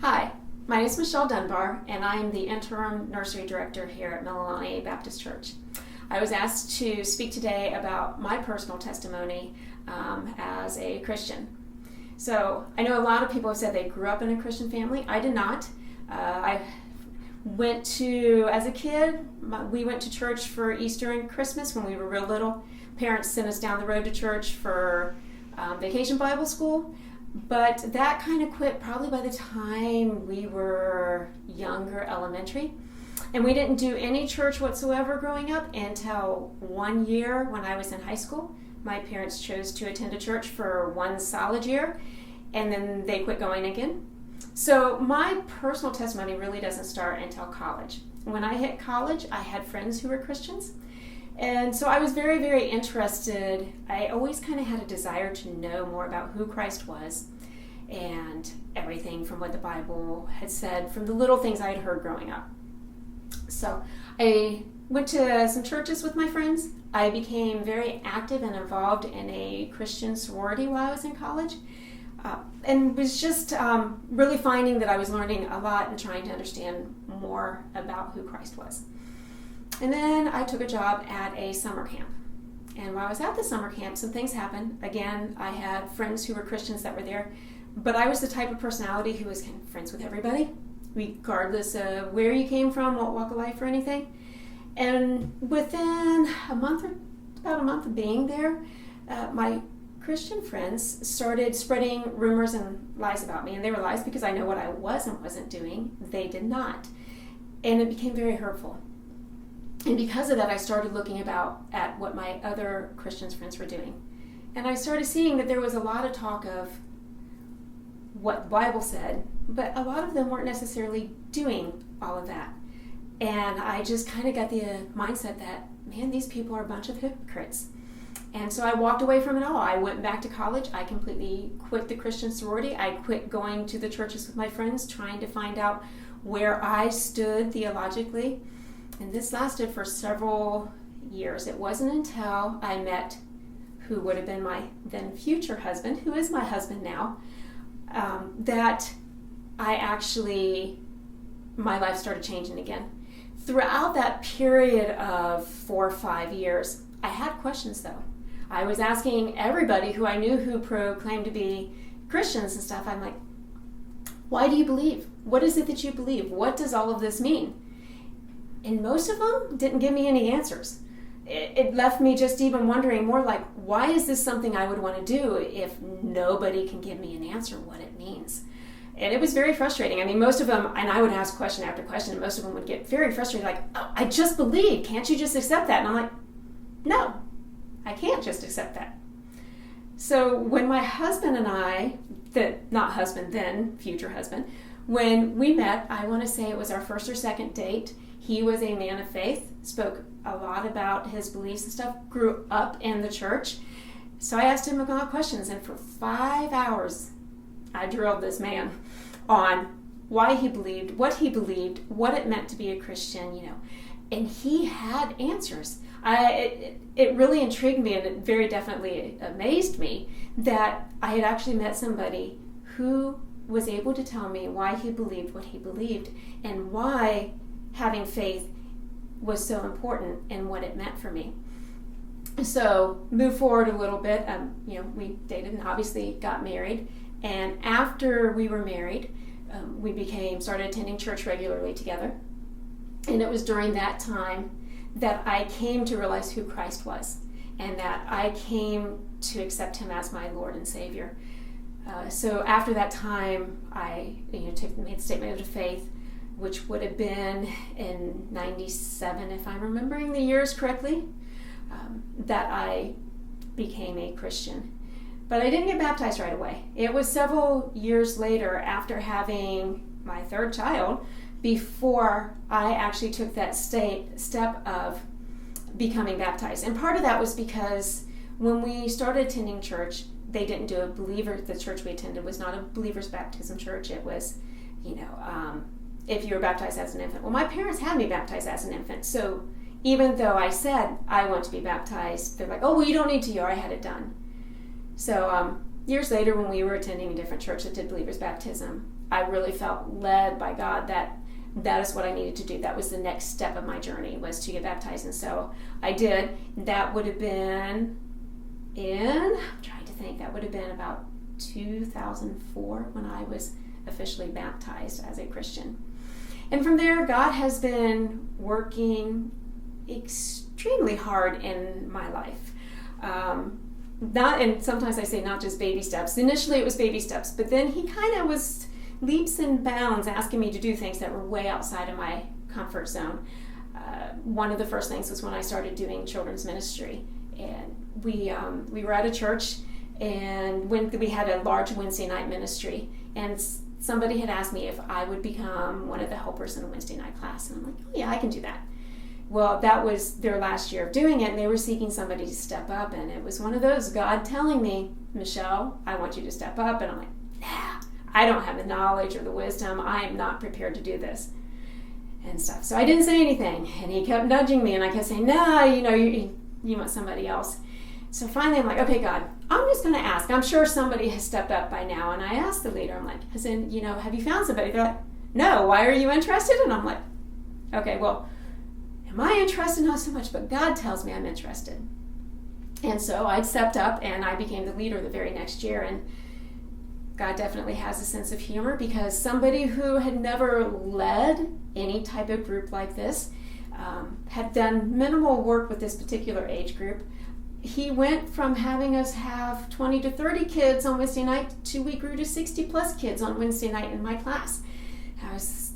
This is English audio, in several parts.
Hi, my name is Michelle Dunbar, and I am the Interim Nursery Director here at Mililani Baptist Church. I was asked to speak today about my personal testimony as a Christian. So I know a lot of people have said they grew up in a Christian family. I did not. As a kid, we went to church for Easter and Christmas when we were real little. Parents sent us down the road to church for vacation Bible school. But that kind of quit probably by the time we were younger, elementary. And we didn't do any church whatsoever growing up until 1 year when I was in high school. My parents chose to attend a church for 1 solid year, and then they quit going again. So my personal testimony really doesn't start until college. When I hit college, I had friends who were Christians. And so I was very, very interested. I always kind of had a desire to know more about who Christ was and everything from what the Bible had said, from the little things I had heard growing up. So I went to some churches with my friends. I became very active and involved in a Christian sorority while I was in college, and was just really finding that I was learning a lot and trying to understand more about who Christ was. And then I took a job at a summer camp. And while I was at the summer camp, some things happened. Again, I had friends who were Christians that were there, but I was the type of personality who was kind of friends with everybody, regardless of where you came from, what walk of life or anything. And within about a month of being there, my Christian friends started spreading rumors and lies about me. And they were lies because I know what I was and wasn't doing. They did not. And it became very hurtful. And because of that, I started looking at what my other Christian friends were doing. And I started seeing that there was a lot of talk of what the Bible said, but a lot of them weren't necessarily doing all of that. And I just kind of got the mindset that, man, these people are a bunch of hypocrites. And so I walked away from it all. I went back to college. I completely quit the Christian sorority. I quit going to the churches with my friends, trying to find out where I stood theologically. And this lasted for several years. It wasn't until I met who would have been my then future husband, who is my husband now, that my life started changing again. Throughout that period of 4 or 5 years, I had questions though. I was asking everybody who I knew who proclaimed to be Christians and stuff. I'm like, why do you believe? What is it that you believe? What does all of this mean? And most of them didn't give me any answers. It left me just even wondering more like, why is this something I would want to do if nobody can give me an answer what it means? And it was very frustrating. I mean, most of them, and I would ask question after question, and most of them would get very frustrated, like, oh, I just believe, can't you just accept that? And I'm like, no, I can't just accept that. So when my husband and I, not husband then, future husband, when we met, I want to say it was our first or second date. He was a man of faith, spoke a lot about his beliefs and stuff, grew up in the church. So I asked him a lot of questions, and for 5 hours, I drilled this man on why he believed, what it meant to be a Christian, and he had answers. It really intrigued me, and it very definitely amazed me that I had actually met somebody who was able to tell me why he believed what he believed and why having faith was so important and what it meant for me. So move forward a little bit. We dated and obviously got married. And after we were married, we started attending church regularly together. And it was during that time that I came to realize who Christ was and that I came to accept him as my Lord and Savior. So after that time, I made the statement of faith, which would have been in 97, if I'm remembering the years correctly, that I became a Christian. But I didn't get baptized right away. It was several years later, after having my third child, before I actually took that step of becoming baptized. And part of that was because when we started attending church, they didn't do the church we attended was not a believer's baptism church. It was, if you were baptized as an infant. Well, my parents had me baptized as an infant. So even though I said I want to be baptized, they're like, oh, well, you don't need to. You already had it done. So years later, when we were attending a different church that did believer's baptism, I really felt led by God that is what I needed to do. That was the next step of my journey, was to get baptized. And so I did. That would have been that would have been about 2004 when I was officially baptized as a Christian. And from there, God has been working extremely hard in my life. And sometimes I say not just baby steps. Initially it was baby steps, but then he kind of was leaps and bounds asking me to do things that were way outside of my comfort zone. One of the first things was when I started doing children's ministry. And we were at a church, and when we had a large Wednesday night ministry, and somebody had asked me if I would become one of the helpers in a Wednesday night class. And I'm like, oh yeah, I can do that. Well, that was their last year of doing it, and they were seeking somebody to step up, and it was one of those, God telling me, Michelle, I want you to step up. And I'm like, nah, I don't have the knowledge or the wisdom. I am not prepared to do this and stuff. So I didn't say anything, and he kept nudging me, and I kept saying, no, you want somebody else. So finally I'm like, okay, God, I'm just going to ask. I'm sure somebody has stepped up by now. And I asked the leader, I'm like, have you found somebody? They're like, no, why are you interested? And I'm like, okay, well, am I interested? Not so much, but God tells me I'm interested. And so I stepped up, and I became the leader the very next year. And God definitely has a sense of humor, because somebody who had never led any type of group like this, had done minimal work with this particular age group. He went from having us have 20 to 30 kids on Wednesday night to we grew to 60 plus kids on Wednesday night in my class.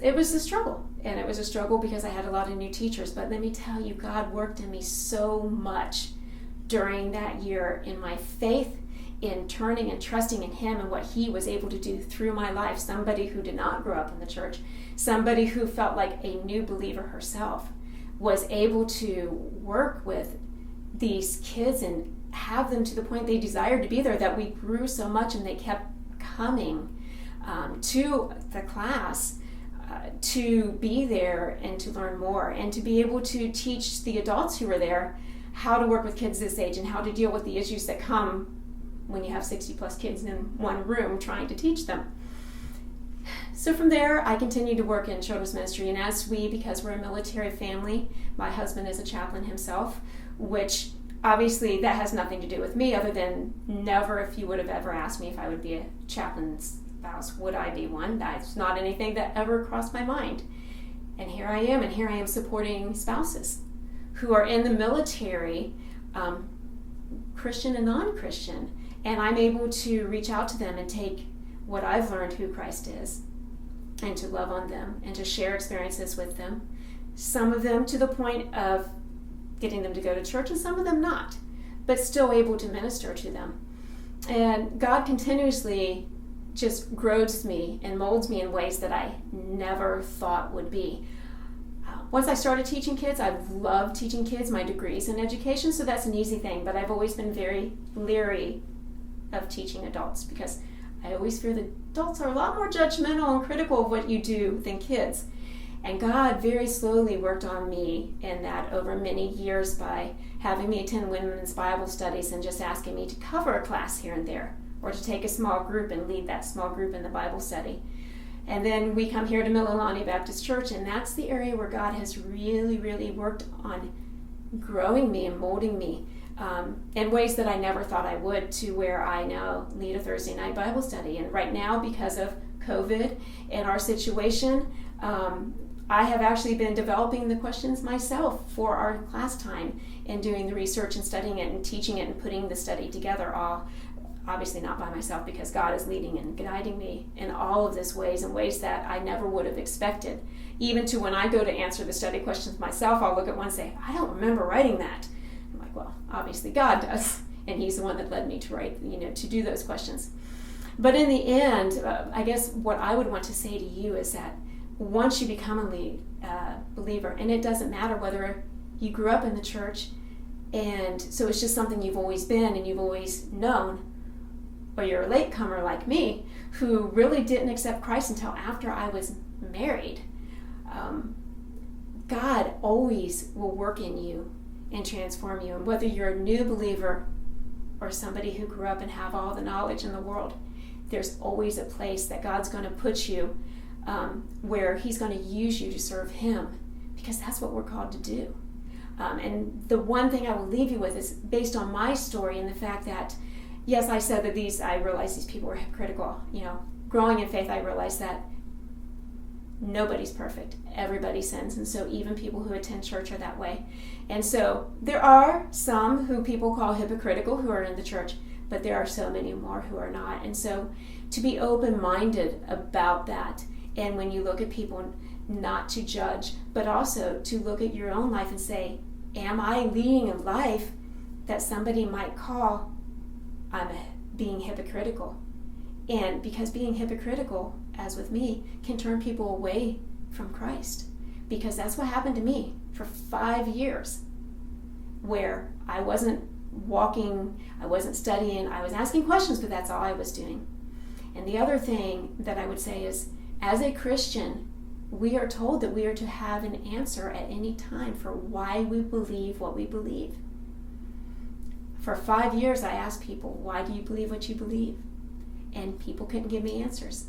It was a struggle, and it was a struggle because I had a lot of new teachers. But let me tell you, God worked in me so much during that year in my faith, in turning and trusting in Him and what He was able to do through my life. Somebody who did not grow up in the church, somebody who felt like a new believer herself, was able to work with these kids and have them to the point they desired to be there, that we grew so much and they kept coming to the class to be there and to learn more, and to be able to teach the adults who were there how to work with kids this age and how to deal with the issues that come when you have 60 plus kids in one room trying to teach them. So from there, I continued to work in children's ministry, and because we're a military family, my husband is a chaplain himself, which obviously that has nothing to do with me, other than never, if you would have ever asked me if I would be a chaplain's spouse, would I be one? That's not anything that ever crossed my mind. And here I am supporting spouses who are in the military, Christian and non-Christian, and I'm able to reach out to them and take what I've learned who Christ is, and to love on them and to share experiences with them. Some of them to the point of getting them to go to church, and some of them not, but still able to minister to them. And God continuously just grows me and molds me in ways that I never thought would be. Once I started teaching kids, I've loved teaching kids. My degree's in education, so that's an easy thing, but I've always been very leery of teaching adults, because I always fear that adults are a lot more judgmental and critical of what you do than kids. And God very slowly worked on me in that over many years by having me attend women's Bible studies and just asking me to cover a class here and there, or to take a small group and lead that small group in the Bible study. And then we come here to Mililani Baptist Church, and that's the area where God has really, really worked on growing me and molding me in ways that I never thought I would, to where I now lead a Thursday night Bible study. And right now, because of COVID and our situation, I have actually been developing the questions myself for our class time, and doing the research and studying it and teaching it and putting the study together, all obviously not by myself, because God is leading and guiding me in all of this ways, in ways that I never would have expected. Even to when I go to answer the study questions myself, I'll look at one and say, I don't remember writing that. I'm like, well, obviously God does, and He's the one that led me to write, to do those questions. But in the end, I guess what I would want to say to you is that once you become a believer, and it doesn't matter whether you grew up in the church, and so it's just something you've always been and you've always known, or you're a latecomer like me, who really didn't accept Christ until after I was married, God always will work in you and transform you. And whether you're a new believer or somebody who grew up and have all the knowledge in the world, there's always a place that God's going to put you where he's going to use you to serve him, because that's what we're called to do. And the one thing I will leave you with is based on my story and the fact that, yes, I said that I realized these people were hypocritical. Growing in faith, I realized that nobody's perfect. Everybody sins. And so even people who attend church are that way. And so there are some who people call hypocritical who are in the church, but there are so many more who are not. And so to be open-minded about that, and when you look at people, not to judge, but also to look at your own life and say, am I leading a life that somebody might call I'm being hypocritical? And because being hypocritical, as with me, can turn people away from Christ. Because that's what happened to me for 5 years, where I wasn't walking, I wasn't studying, I was asking questions, but that's all I was doing. And the other thing that I would say is, as a Christian, we are told that we are to have an answer at any time for why we believe what we believe. For 5 years, I asked people, why do you believe what you believe? And people couldn't give me answers.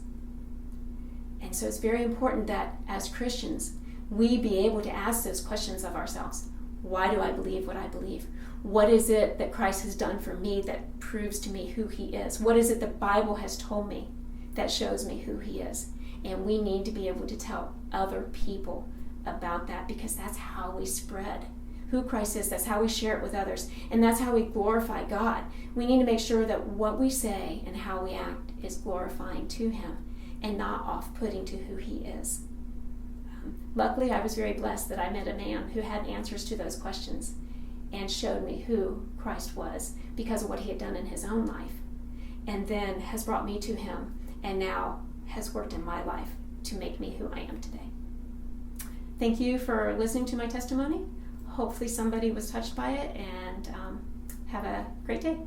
And so it's very important that as Christians, we be able to ask those questions of ourselves. Why do I believe what I believe? What is it that Christ has done for me that proves to me who he is? What is it the Bible has told me that shows me who he is? And we need to be able to tell other people about that, because that's how we spread who Christ is. That's how we share it with others. And that's how we glorify God. We need to make sure that what we say and how we act is glorifying to him and not off-putting to who he is. Luckily, I was very blessed that I met a man who had answers to those questions and showed me who Christ was because of what he had done in his own life, and then has brought me to him, and now has worked in my life to make me who I am today. Thank you for listening to my testimony. Hopefully somebody was touched by it, and have a great day.